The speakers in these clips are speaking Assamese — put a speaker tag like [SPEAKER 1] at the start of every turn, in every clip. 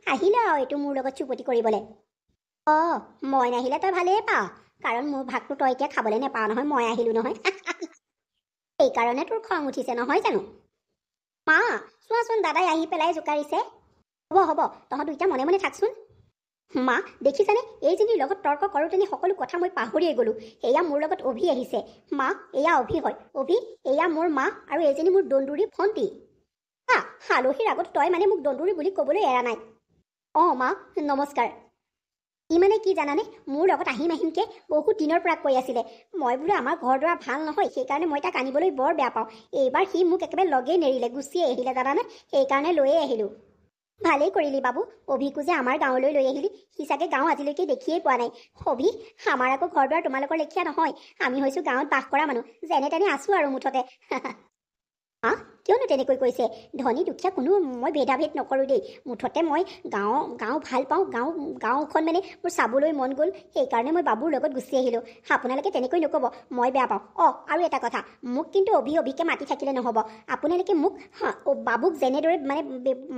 [SPEAKER 1] আহিলে আৰু এইটো মোৰ লগত চুপতি কৰিবলৈ। অঁ মই নাহিলে তই ভালেই পাৱ, কাৰণ মোৰ ভাগটো তই এতিয়া খাবলৈ নেপাৱ নহয়, মই আহিলোঁ নহয়। সেইকাৰণে তোৰ খং উঠিছে নহয় জানো? মা চোৱাচোন, দাদাই আহি পেলাই জোকাৰিছে। হ'ব হ'ব, তহঁত দুইটা মনে মনে থাকচোন। মা দেখিছানে, এইজনীৰ লগত তৰ্ক কৰোঁতেনে সকলো কথা মই পাহৰিয়ে গ'লোঁ। এয়া মোৰ লগত অভি আহিছে। মা এয়া অভি হয়, অভি এয়া মোৰ মা আৰু এইজনী মোৰ দন্দুৰী ভণ্টি। আলহীৰ আগত তই মানে মোক দন্দুৰী বুলি ক'বলৈ এৰা নাই। অঁ মা নমস্কাৰ। ই মানে কি জানানে, মোৰ লগত আহিম আহিমকৈ বহুত দিনৰ পৰা কৈ আছিলে। মই বোলো আমাৰ ঘৰ দুৱাৰ ভাল নহয়, সেইকাৰণে মই তাক আনিবলৈ বৰ বেয়া পাওঁ। এইবাৰ সি মোক একেবাৰে লগেই নেৰিলে, গুচিয়ে আহিলে জানানে, সেইকাৰণে লৈয়ে আহিলোঁ। ভালেই কৰিলি বাবু, অভিকো যে আমাৰ গাঁৱলৈ লৈ আহিলি। সি চাগে গাঁও আজিলৈকে দেখিয়েই পোৱা নাই। অভি, আমাৰ আকৌ ঘৰ দুৱাৰ তোমালোকৰ লেখীয়া নহয়, আমি হৈছোঁ গাঁৱত বাস কৰা মানুহ, যেনে তেনে আছোঁ আৰু মুঠতে। কিয়নো তেনেকৈ কৈছে? ধনী দুখীয়া কোনো মই ভেদাভেদ নকৰোঁ দেই। মুঠতে মই গাঁও ভাল পাওঁ, গাঁওখন মানে মোৰ চাবলৈ মন গ'ল, সেইকাৰণে মই বাবুৰ লগত গুচি আহিলোঁ। আপোনালোকে তেনেকৈ নক'ব, মই বেয়া পাওঁ। আৰু এটা কথা, মোক কিন্তু অভিকে মাতি থাকিলে নহ'ব। আপোনালোকে মোক বাবুক যেনেদৰে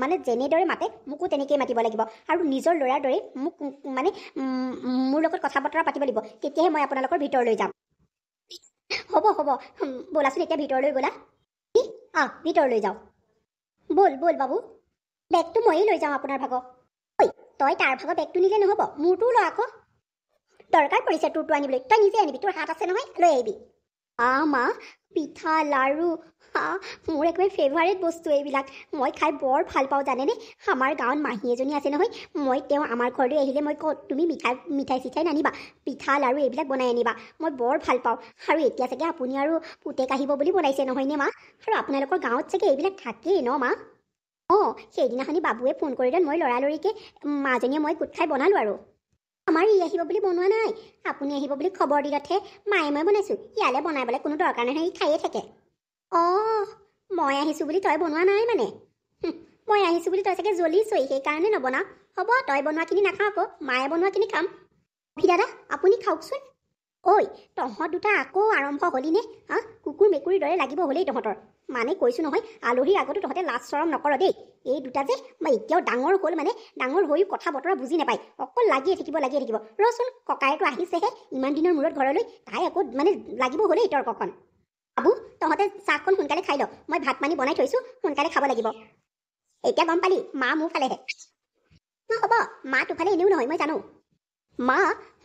[SPEAKER 1] মানে যেনেদৰে মাতে মোকো তেনেকৈয়ে মাতিব লাগিব, আৰু নিজৰ ল'ৰাৰ দৰে মোক মানে মোৰ লগত কথা বতৰা পাতিব লাগিব, তেতিয়াহে মই আপোনালোকৰ ভিতৰলৈ যাম। হ'ব হ'ব, ব'লাচোন এতিয়া ভিতৰলৈ ব'লা। ভিতৰলৈ যাওঁ। ব'ল ব'ল বাবু, বেগটো ময়েই লৈ যাওঁ আপোনাৰ ভাগৰ। ঐ তই তাৰ ভাগৰ বেগটো নিলে নহ'ব, মোৰটোও ল আকৌ। দৰকাৰ পৰিছে তোৰটো আনিবলৈ, তই নিজে আনিবি, তোৰ হাত আছে নহয়, লৈ আহিবি। মা পিঠা লাড়ু, মোৰ একেবাৰে ফেভাৰেট বস্তু এইবিলাক। মই খাই বৰ ভাল পাওঁ জানেনে। আমাৰ গাঁৱত মাহী এজনী আছে নহয়, তেওঁ আমাৰ ঘৰলৈ আহিলে মই কওঁ তুমি মিঠাই চিঠাই নানিবা, পিঠা লাড়ু এইবিলাক বনাই আনিবা। মই বৰ ভাল পাওঁ। আৰু এতিয়া চাগে আপুনি আৰু পুতেক আহিব বুলি বনাইছে নহয়নে মা? আৰু আপোনালোকৰ গাঁৱত চাগে এইবিলাক থাকেই ন মা? সেইদিনাখনি বাবুৱে ফোন কৰিলে, মই লৰালৰিকৈ মাজনীয়ে মই গোট খাই বনালোঁ আৰু। আমাৰ ই আহিব বুলি বনোৱা নাই, আপুনি আহিব বুলি খবৰ দিলতহে মায়ে মই বনাইছোঁ। ইয়ালৈ বনাবলৈ কোনো দৰকাৰ নাই, ই খায়ে থাকে। মই আহিছোঁ বুলি তই বনোৱা নাই মানে? মই আহিছোঁ বুলি তই চাগে জ্বলিছই, সেইকাৰণে নবনাওঁ। হ'ব, তই বনোৱাখিনি নাখাওঁ আকৌ, মায়ে বনোৱাখিনি খাম। অভি দাদা আপুনি খাওকচোন। ঐ তহঁত দুটা আকৌ আৰম্ভ হ'লিনে? কুকুৰ মেকুৰীৰ দৰে লাগিব হ'লেই তহঁতৰ। মানে কৈছোঁ নহয়, আলহীৰ আগতো তহঁতে লাজ চৰম নকৰ দেই। এই দুটা যে এতিয়াও ডাঙৰ হ'ল, মানে ডাঙৰ হৈও কথা বতৰা বুজি নাপায়, অকল লাগিয়ে থাকিব। ৰচোন, ককায়েতো আহিছেহে ইমান দিনৰ মূৰত ঘৰলৈ, তাই আকৌ মানে লাগিব হ'লেই তৰ্কখন। বাবু তহঁতে চাহখন সোনকালে খাই ল, মই ভাত পানী বনাই থৈছোঁ, সোনকালে খাব লাগিব। এতিয়া গম পালি, মা মোৰ ফালেহে। হ'ব, মা তোফালে এনেও নহয়, মই জানো। মা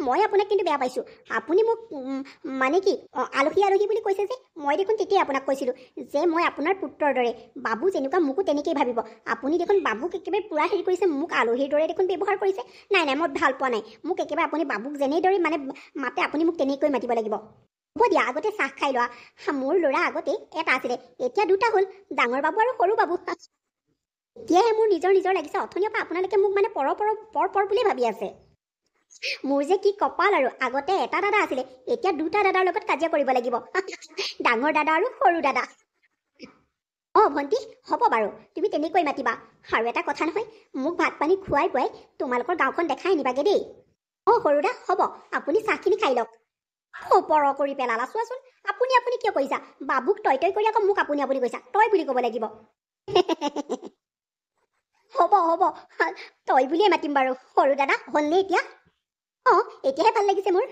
[SPEAKER 1] মই আপোনাক কিন্তু বেয়া পাইছোঁ। আপুনি মোক মানে কি আলহী বুলি কৈছে যে, মই দেখোন তেতিয়াই আপোনাক কৈছিলোঁ যে মই আপোনাৰ পুত্ৰৰ দৰে। বাবু যেনেকুৱা মোকো তেনেকেই ভাবিব। আপুনি দেখোন বাবুক একেবাৰে পূৰা হেৰি কৰিছে, মোক আলহীৰ দৰে দেখোন ব্যৱহাৰ কৰিছে। নাই মই ভাল পোৱা নাই। মোক একেবাৰে আপুনি বাবুক যেনেদৰে মানে মাতে, আপুনি মোক তেনেকৈ মাতিব লাগিব। হ'ব দিয়া, আগতে চাহ খাই লোৱা। মোৰ ল'ৰা আগতে এটা আছিলে, এতিয়া দুটা হ'ল, ডাঙৰ বাবু আৰু সৰু বাবু। এতিয়াহে মোৰ নিজৰ লাগিছে। অথনিৰ পৰা আপোনালোকে মোক মানে পৰ বুলিয়ে ভাবি আছে। মোৰ যে কি কপাল আৰু, আগতে এটা দাদা আছিলে, এতিয়া দুটা দাদাৰ লগত কাজিয়া কৰিব লাগিব। ডাঙৰ দাদা আৰু সৰু দাদা। ভণ্টি হ'ব বাৰু, তুমি তেনেকৈ মাতিবা। আৰু এটা কথা নহয়, মোক ভাত পানী খুৱাই তোমালোকৰ গাঁওখন দেখাই আনিবাগে দেই। সৰুদা হ'ব, আপুনি চাহখিনি খাই লওক। পৰ কৰি পেলালা চোৱাচোন, আপুনি কিয় কৈছা? বাবুক তই কৰি আকৌ মোক আপুনি কৈছা, তই বুলি ক'ব লাগিব। হ'ব তই বুলিয়ে মাতিম বাৰু। সৰু দাদা হ'লনে এতিয়া? এতিয়াহে ভাল লাগিছে মোৰ।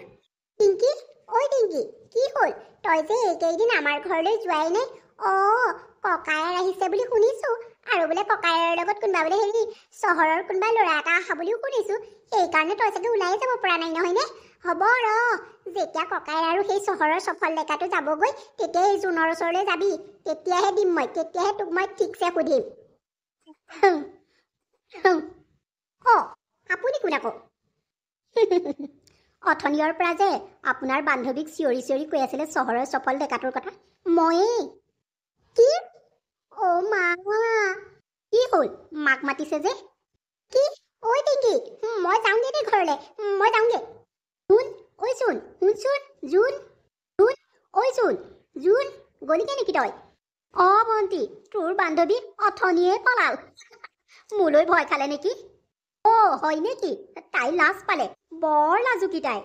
[SPEAKER 1] টিংকি, ঐ টিংকি, কি হ'ল? তই যে এইকেইদিন আমাৰ ঘৰলৈ যোৱাই নাই। ককায়েৰ আহিছে বুলি শুনিছোঁ, আৰু বোলে ককায়েৰৰ লগত কোনোবা বোলে চহৰৰ কোনোবা ল'ৰা এটা অহা বুলিও শুনিছোঁ। সেইকাৰণে তই চাগে ওলাই যাব পৰা নাই নহয়নে? হ'ব যেতিয়া ককায়েৰ আৰু সেই চহৰৰ সফল ডেকাটো যাবগৈ, তেতিয়া এই জোনৰ ওচৰলৈ যাবি। তেতিয়াহে দিম মই, তেতিয়াহে তোক মই ঠিকছে সুধিম। আপুনি কোন আকৌ? অথনিয়ৰ পৰা যে আপোনাৰ বান্ধৱীক চিঞৰি কৈ আছিলে চহৰৰ সফল ডেকাটোৰ কথা, ময়েই। কি? মা কি হ'ল? মাক মাতিছে যে? কি? ঐ টিংকি, মই যাওঁগে দেই ঘৰলৈ, মই যাওঁগে। শুনচোন, জোন, জোন, গলিগে নেকি তই? ভণ্টি, তোৰ বান্ধৱী অথনিয়ে পলাল। মোলৈ ভয় খালে নেকি? হয় নেকি? তাই লাজ পালে, বৰ লাজুকী তাই।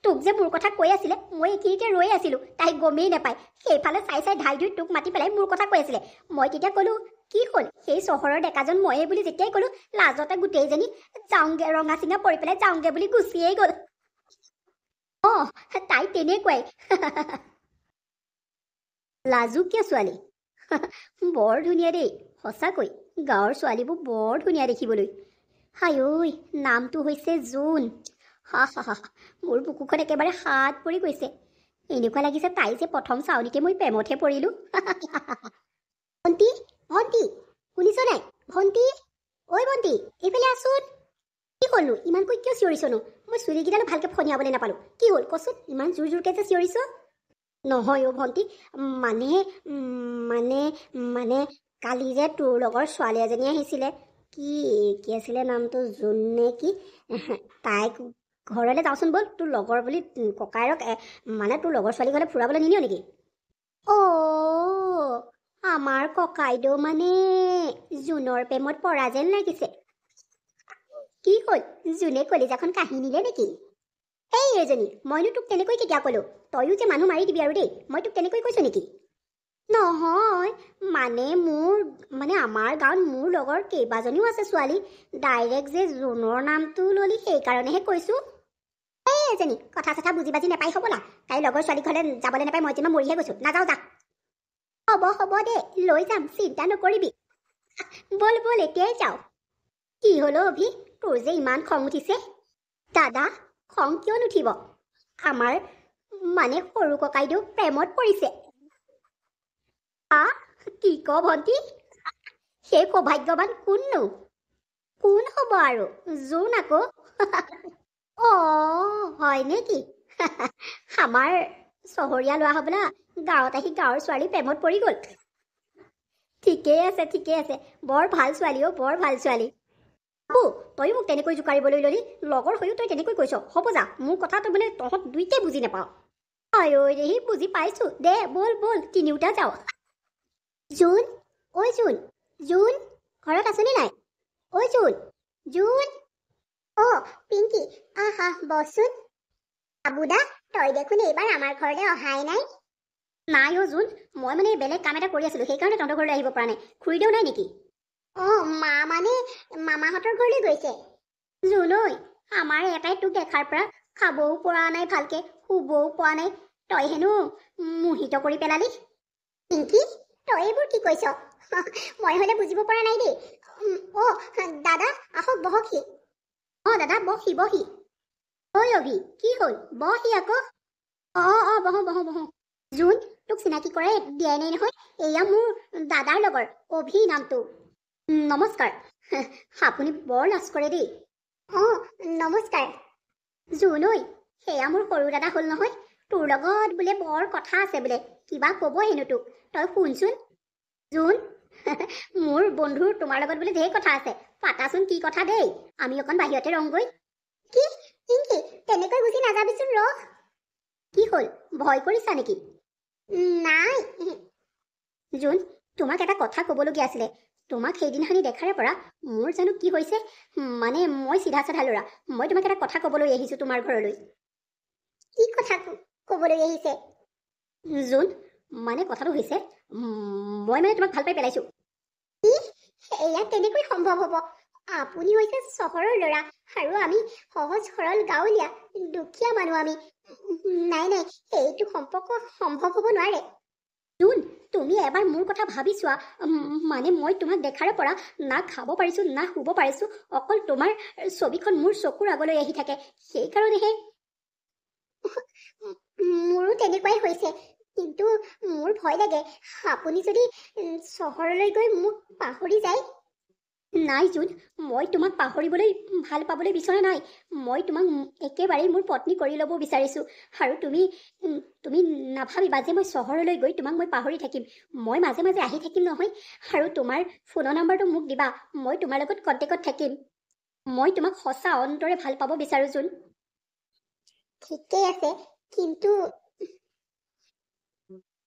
[SPEAKER 1] তোক যে মোৰ কথা কৈ আছিলে, মই এইখিনিতে ৰৈ আছিলোঁ, তাই গমেই নাপায়। সেইফালে চাই ধাই ধুই তোক মাতি পেলাই মোৰ কথা কৈ আছিলে। মই তেতিয়া ক'লোঁ কি হ'ল সেই চহৰৰ ডেকাজন ময়ে বুলি যেতিয়াই ক'লো লাজতে গোটেইজনী যাওঁগে ৰঙা চিঙা পৰি পেলাই যাওঁগে বুলি গুচিয়েই গ'ল অঁ তাই তেনেকুৱাই লাজুকীয়া ছোৱালী বৰ ধুনীয়া দেই সঁচাকৈ গাঁৱৰ ছোৱালীবোৰ বৰ ধুনীয়া দেখিবলৈ হাই ঐ নামটো হৈছে জোন হা হা হা মোৰ বুকুখন একেবাৰে হাত পৰি গৈছে এনেকুৱা লাগিছে তাই যে প্ৰথম চাউনিতে মই প্ৰেমতহে পৰিলোঁ ভণ্টি ভণ্টি শুনিছ নাই ভণ্টি ঐ ভণ্টি এইফালে আছোন কি হ'লনো ইমানকৈ কিয় চিঞৰিছনো মই চুলিকেইডালো ভালকৈ ফনিয়াবলৈ নাপালোঁ কি হ'ল কচোন ইমান জোৰ জোৰকৈ যে চিঞৰিছ নহয় অ' ভণ্টি মানে মানে মানে কালি যে তোৰ লগৰ ছোৱালী এজনী আহিছিলে কি কি আছিলে নামটো জোন নে কি তাইক ঘৰলৈ যাওঁচোন ব'ল তোৰ লগৰ বুলি ককাইৰক মানে তোৰ লগৰ ছোৱালী ঘৰলৈ ফুৰাবলৈ নিনিয় নেকি অ' আমাৰ ককাইদেউ মানে জোনৰ প্ৰেমত পৰা যেন লাগিছে কি হ'ল জোনে কলিজাখন কাঢ়ি নিলে নেকি এই এজনী মইনো তোক তেনেকৈ কেতিয়া ক'লোঁ তয়ো যে মানুহ মাৰি দিবি আৰু দেই মই তোক তেনেকৈ কৈছোঁ নেকি নহয় মানে আমাৰ গাঁৱত মোৰ লগৰ কেইবাজনীও আছে ছোৱালী ডাইৰেক্ট যে জোনৰ নামটো ল'লি সেইকাৰণেহে কৈছোঁ এই এজনী কথা চথা বুজি বাজি নাপাই হ'বলা তাইৰ লগৰ ছোৱালী ঘৰলৈ যাবলৈ নাপাই মই যেনিবা মৰিহে গৈছোঁ নাযাওঁ যা হ'ব দে লৈ যাম চিন্তা নকৰিবি ব'ল ব'ল এতিয়াই যাওঁ কি হ'ল অভি তোৰ যে ইমান খং উঠিছে দাদা খং কিয় নুঠিব আমাৰ মানে সৰু ককাইদেউ প্ৰেমত পৰিছে কি ক ভণ্টি সেই সৌভাগ্যৱান কোননো কোন হ'ব আৰু জোন আকৌ অঁ হয় নেকি আমাৰ চহৰীয়া ল'ৰা হ'বলা গাঁৱত আহি গাঁৱৰ ছোৱালী প্ৰেমত পৰি গ'ল ঠিকেই আছে বৰ ভাল ছোৱালী অ' বৰ ভাল ছোৱালী বাবু তই মোক তেনেকৈ জোকাৰিবলৈ ল'লি লগৰ হৈও তই তেনেকৈ কৈছ হ'ব যা মোৰ কথাটো মানে তহঁত দুইটাই বুজি নাপাওঁ আই ঐ দেহি বুজি পাইছোঁ দে ব'ল ব'ল তিনিওটা যাওঁ জোন ঐ জোন জোন ঘৰত আছনে নাই ঐ জোন জোন অ' পিংকি আহা বচোন আবুদা তই দেখোন এইবাৰ আমাৰ ঘৰলৈ অহাই নাই অ' জোন মই মানে বেলেগ কাম এটা কৰি আছিলোঁ সেইকাৰণে তহঁতৰ ঘৰলৈ আহিব পৰা নাই খুৰীদেউ নাই নেকি অঁ মা মানে মামাহঁতৰ ঘৰলৈ গৈছে জোন ঐ আমাৰ এটাই তোক দেখাৰ পৰা খাবও পৰা নাই ভালকৈ শুবও পোৱা নাই তই হেনো মোহিত কৰি পেলালি পিংকি তই এইবোৰ কি কৈছ মই হ'লে বুজিব পৰা নাই দেই অঁ দাদা আহক বহকহি অঁ দাদা বহি ঐ অভি কি হ'ল বহি আকৌ অঁ বহো জোন তোক চিনাকি কৰাই দিয়াই নাই নহয় এয়া মোৰ দাদাৰ লগৰ অভি নামটো নমস্কাৰ আপুনি বৰ লাজ কৰে দেই অঁ নমস্কাৰ জোন ঐ সেয়া মোৰ সৰু দাদা হ'ল নহয় তোৰ লগত বোলে বৰ কথা আছে বোলে কিবা ক'ব হেনো তোক তই শুনচোন জোন মোৰ বন্ধুৰ তোমাৰ লগত বোলে ঢেৰ কথা আছে পাতাচোন কি কথা দেই আমি অকণ বাহিৰতে ৰংগৈ কি পিংকি তেনেকৈ গুচি নাযাবিচোন ৰ কি হ'ল ভয় কৰিছা নেকি নাই জোন তোমাক এটা কথা ক'বলগীয়া আছিলে তোমাক সেইদিনাখনি দেখাৰে পৰা মোৰ জানো কি হৈছে মানে মই চিধা চাধা ল'ৰা মই তোমাক এটা কথা ক'বলৈ আহিছোঁ তোমাৰ ঘৰলৈ কি কথা ক'বলৈ আহিছে জোন মানে কথাটো হৈছে মই মানে তোমাক ভাল পাই পেলাইছোঁ এয়া কেনেকৈ সম্ভৱ হ'ব আপুনি হৈছে চহৰৰ ল'ৰা আৰু আমি সহজ সৰল গাঁৱলীয়া দুখীয়া মানুহ আমি নাই এইটো সম্পৰ্ক সম্ভৱ হ'ব নোৱাৰে জোন তুমি এবাৰ মোৰ কথা ভাবি চোৱা মানে মই তোমাক দেখাৰে পৰা না খাব পাৰিছোঁ না শুব পাৰিছোঁ অকল তোমাৰ ছবিখন মোৰ চকুৰ আগলৈ আহি থাকে সেইকাৰণেহে মোৰো তেনেকুৱাই হৈছে কিন্তু মোৰ ভয় লাগে আপুনি যদি চহৰলৈ গৈ মোক পাহৰি যায় নাই জোন মই তোমাক পাহৰিবলৈ ভাল পাবলৈ বিচৰা নাই মই তোমাক একেবাৰেই মোৰ পত্নী কৰি ল'ব বিচাৰিছোঁ আৰু তুমি নাভাবিবা যে মই চহৰলৈ গৈ তোমাক মই পাহৰি থাকিম মই মাজে মাজে আহি থাকিম নহয় আৰু তোমাৰ ফোনৰ নম্বৰটো মোক দিবা মই তোমাৰ লগত কণ্টেক্টত থাকিম মই তোমাক সঁচা অন্তৰে ভাল পাব বিচাৰোঁ জোন ঠিকেই আছে কিন্তু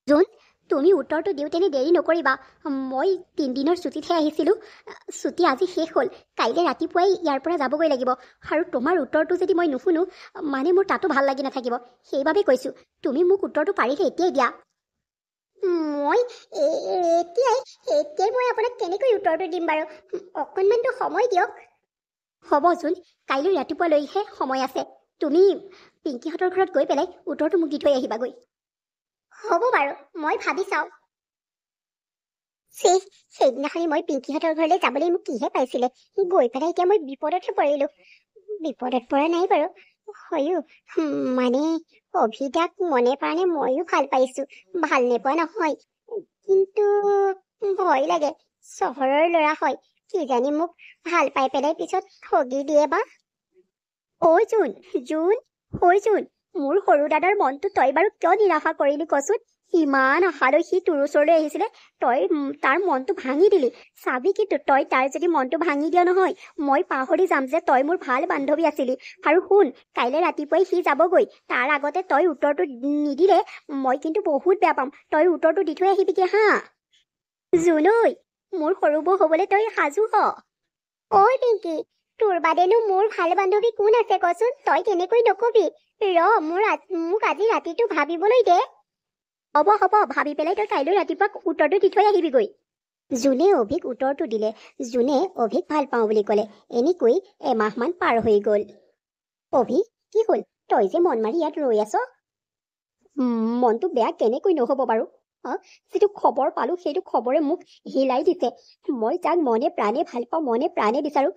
[SPEAKER 1] জোন তুমি উত্তৰটো দিওঁতেনে দেৰি নকৰিবা মই 3 দিনৰ ছুটীতহে আহিছিলোঁ ছুটী আজি শেষ হ'ল কাইলৈ ৰাতিপুৱাই ইয়াৰ পৰা যাবগৈ লাগিব আৰু তোমাৰ উত্তৰটো যদি মই নুশুনো মানে মোৰ তাতো ভাল লাগি নাথাকিব সেইবাবে কৈছোঁ তুমি মোক উত্তৰটো পাৰিলে এতিয়াই দিয়া মই এতিয়াই মই আপোনাক কেনেকৈ উত্তৰটো দিম বাৰু, অকণমানটো সময় দিয়ক। হ'বচোন, কাইলৈ ৰাতিপুৱালৈহে সময় আছে। তুমি পিংকিহঁতৰ ঘৰত গৈ পেলাই উত্তৰটো মোক দি থৈ আহিবাগৈ। হ'ব বাৰু, মই ভাবি চাওঁ। সেইদিনাখনি মই পিংকিহঁতৰ ঘৰলৈ যাবলৈ মোক কিহে পাইছিলে, গৈ পেলাই এতিয়া মই বিপদতহে পৰিলো। বিপদত পৰা নাই বাৰু, হয়ো মানে অভিদাক মনে প্ৰাণে ময়ো ভাল পাইছো, ভাল নোপোৱা নহয়, কিন্তু ভয় লাগে। চহৰৰ ল'ৰা হয়, কিজানি মোক ভাল পাই পেলাই পিছত ঠগি দিয়ে বা। ঐ জোন, মোৰ সৰু দাদাৰ মনটো তই বাৰু কিয় নিৰাশা কৰিলি কচোন? ইমান আশালৈ সি তোৰ ওচৰলৈ আহিছিলে, তই তাৰ মনটো ভাঙি দিলি। চাবি কিন্তু তই তাৰ যদি মনটো ভাঙি দিয় নহয়, মই পাহৰি যাম যে তই মোৰ ভাল বান্ধৱী আছিলি। আৰু শুন, কাইলৈ ৰাতিপুৱাই সি যাবগৈ, তাৰ আগতে তই উত্তৰটো নিদিলে মই কিন্তু বহুত বেয়া পাম। তই উত্তৰটো দি থৈ আহিবিগে হা। জোনৈ, মোৰ সৰু বৌ হ'বলৈ তই সাজু হ। ঐ পিংকি, তোৰ বাদেনো মোৰ ভাল বান্ধৱী কোন আছে কচোন? তই তেনেকৈ নকবি। মোক আজি ৰাতিটো ভাবিবলৈ দে। হ'ব, ভাবি পেলাই তই কাইলৈ ৰাতিপুৱা উত্তৰটো দি থৈ আহিবিগৈ। জোনে অভিক উত্তৰটো দিলে, জোনে অভিক ভাল পাওঁ বুলি ক'লে। এনেকৈ এমাহমান পাৰ হৈ গ'ল। অভি, কি হ'ল? তই যে মন মাৰি ইয়াত ৰৈ আছ? মনটো বেয়া কেনেকৈ নহ'ব বাৰু? যিটো খবৰ পালো সেইটো খবৰে মোক হিলাই দিছে। মই যাক মনে প্ৰাণে ভাল পাওঁ, মনে প্ৰাণে বিচাৰো,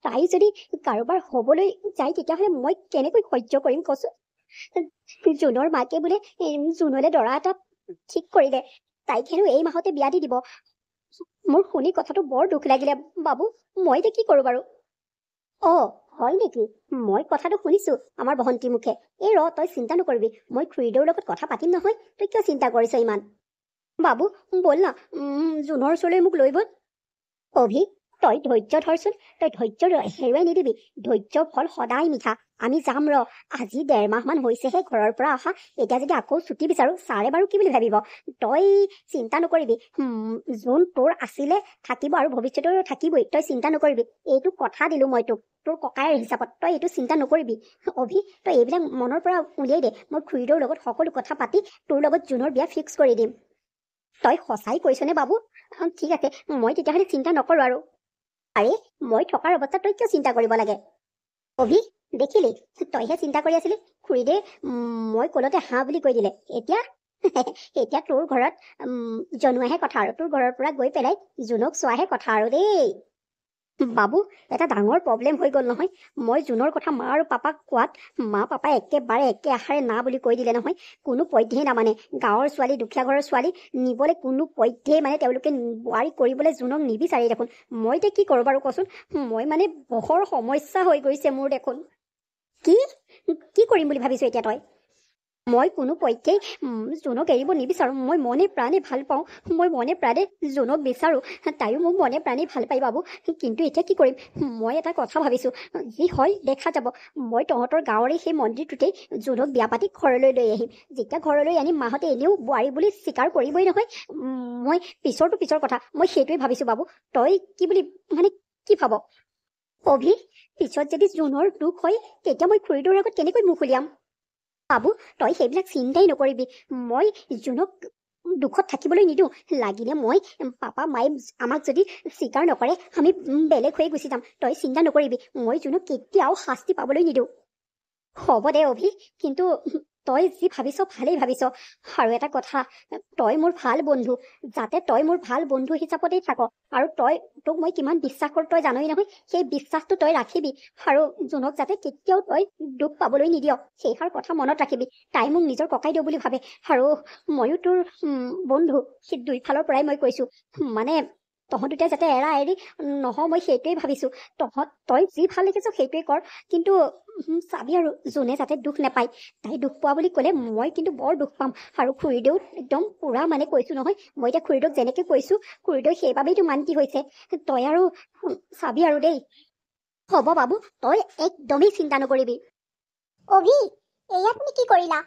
[SPEAKER 1] তাই যদি কাৰোবাৰ হ'বলৈ যায় তেতিয়াহ'লে মই কেনেকৈ সহ্য কৰিম কচোন? জোনৰ মাকে বোলে জোনলে দৰা এটা ঠিক কৰিলে, তাইক হেনো এই মাহতে বিয়া দি দিব। মোৰ শুনি কথাটো বৰ দুখ লাগিলে বাবু, মই এতিয়া কি কৰো বাৰু? হয় নেকি? মই কথাটো শুনিছো আমাৰ বহন্তীৰ মুখে। তই চিন্তা নকৰিবি, মই খুৰীদেউৰ লগত কথা পাতিম নহয়। তই কিয় চিন্তা কৰিছ ইমান? বাবু বল না, জোনৰ ওচৰলৈ মোক লৈ বল। অভি, তই ধৈৰ্য ধৰচোন, তই ধৈৰ্য হেৰুৱাই নিদিবি। ধৈৰ্যৰ ফল সদায় মিঠা। আমি যাম ৰ, আজি 1.5 মাহমান হৈছেহে ঘৰৰ পৰা অহা। এতিয়া যদি আকৌ ছুটি বিচাৰো, ছাৰে বাৰু কি বুলি ভাবিব? তই চিন্তা নকৰিবি, জোন তোৰ আছিলে থাকিব আৰু ভৱিষ্যতেও থাকিবই। তই চিন্তা নকৰিবি, এইটো কথা দিলো মই তোক, তোৰ ককাইৰ হিচাপত। তই এইটো চিন্তা নকৰিবি। অভি, তই এইবিলাক মনৰ পৰা উলিয়াই দে। মই খুৰীদেউৰ লগত সকলো কথা পাতি তোৰ লগত জোনৰ বিয়া ফিক্স কৰি দিম। তই সঁচাই কৈছনে বাবু? ঠিক আছে, মই তেতিয়াহ'লে চিন্তা নকৰো আৰু। আৰে, মই থকাৰ অৱস্থাত তই কিয় চিন্তা কৰিব লাগে? অভি, দেখিলি তইহে চিন্তা কৰি আছিলি। খুৰীদেৱে মই কলতে হাঁ বুলি কৈ দিলে। এতিয়া তোৰ ঘৰত জনোৱাহে কথা আৰু, তোৰ ঘৰৰ পৰা গৈ পেলাই জোনক চোৱাহে কথা আৰু দেই। বাবু, এটা ডাঙৰ প্ৰব্লেম হৈ গ'ল নহয়। মই জোনৰ কথা মা আৰু পাপাক কোৱাত মা পাপাই একেবাৰে একে আষাৰে না বুলি কৈ দিলে নহয়। কোনো পধ্যেই নামানে। গাঁৱৰ ছোৱালী, দুখীয়া ঘৰৰ ছোৱালী নিবলৈ কোনো পধ্যেই মানে তেওঁলোকে বোৱাৰী কৰিবলৈ জোনক নিবিচাৰে দেখোন। মই এতিয়া কি কৰোঁ বাৰু কচোন? মই মানে বৰ সমস্যা হৈ গৈছে মোৰ দেখোন। কি কৰিম বুলি ভাবিছো এতিয়া তই? মই কোনো পধ্যেই জোনক এৰিব নিবিচাৰোঁ। মই মনে প্ৰাণে ভাল পাওঁ, মই মনে প্ৰাণে জোনক বিচাৰোঁ। তাইও মোক মনে প্ৰাণে ভাল পাই বাবু। কিন্তু এতিয়া কি কৰিম? মই এটা কথা ভাবিছোঁ, যি হয় দেখা যাব। মই তহঁতৰ গাঁৱৰে সেই মন্দিৰটোতেই জোনক বিয়া পাতি ঘৰলৈ লৈ আহিম। যেতিয়া ঘৰলৈ আনিম, মাহঁতে এনেও বোৱাৰী বুলি স্বীকাৰ কৰিবই নহয়। মই পিছৰ কথা, মই সেইটোৱে ভাবিছোঁ বাবু। তই কি বুলি মানে কি ভাব? অভি, পিছত যদি জোনৰ দুখ হয় তেতিয়া মই খুৰীদেউৰ আগত কেনেকৈ মুখ উলিয়াম? বাবু, তই সেইবিলাক চিন্তাই নকৰিবি। মই জোনক দুখত থাকিবলৈ নিদিওঁ। লাগিলে মই পাপা মায়ে আমাক যদি স্বীকাৰ নকৰে, আমি বেলেগ হৈ গুচি যাম। তই চিন্তা নকৰিবি, মই জোনক কেতিয়াও শাস্তি পাবলৈ নিদিওঁ। হ'ব দে অভি, কিন্তু তই যি ভাবিছ ভালেই ভাবিছ। আৰু এটা কথা, তই মোৰ ভাল বন্ধু, যাতে তই মোৰ ভাল বন্ধু হিচাপতেই থাক। আৰু তোক মই কিমান বিশ্বাস কৰোঁ তই জানই নহয়। সেই বিশ্বাসটো তই ৰাখিবি। আৰু জোনক যাতে কেতিয়াও তই দুখ পাবলৈ নিদিয়, সেইষাৰ কথা মনত ৰাখিবি। তাই মোক নিজৰ ককাইদেউ বুলি ভাবে, আৰু ময়ো তোৰ বন্ধু। সেই দুইফালৰ পৰাই মই কৈছোঁ, মানে তহঁত দুটাই যাতে এৰা এৰি নহয়, মই সেইটোৱেই ভাবিছোঁ। তই যি ভাল দেখিছ সেইটোৱে কৰ, কিন্তু চাবি আৰু জোনে যাতে দুখ নাপায়। তাই দুখ পোৱা বুলি ক'লে মই কিন্তু বৰ দুখ পাম। আৰু খুৰীদেউ একদম পুৰা মানে কৈছোঁ নহয়, মই এতিয়া খুৰীদেউক যেনেকৈ কৈছোঁ, খুৰীদেউ সেইবাবেইতো মান্তি হৈছে। তই আৰু চাবি আৰু দেই। হ'ব বাবু, তই একদমেই চিন্তা নকৰিবি। অভি, এয়া তুমি কি কৰিলা?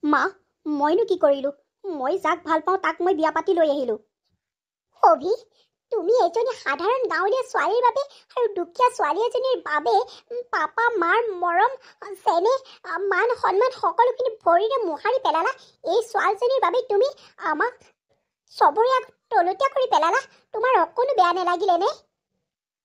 [SPEAKER 1] মা, মইনো কি কৰিলোঁ? মই যাক ভাল পাওঁ তাক মই বিয়া পাতি লৈ আহিলোঁ। অভি, তুমি এজনী সাধাৰণ গাঁৱলীয়া ছোৱালীৰ বাবে আৰু দুখীয়া ছোৱালী এজনীৰ বাবে পাপা মাৰ মৰম চেনেহ মান সন্মান সকলোখিনি ভৰিৰে মোহাৰি পেলালা। এই ছোৱালীজনীৰ বাবে তুমি আমাক চবৰে আগত তলতীয়া কৰি পেলালা। তোমাৰ অকণো বেয়া নালাগিলেনে?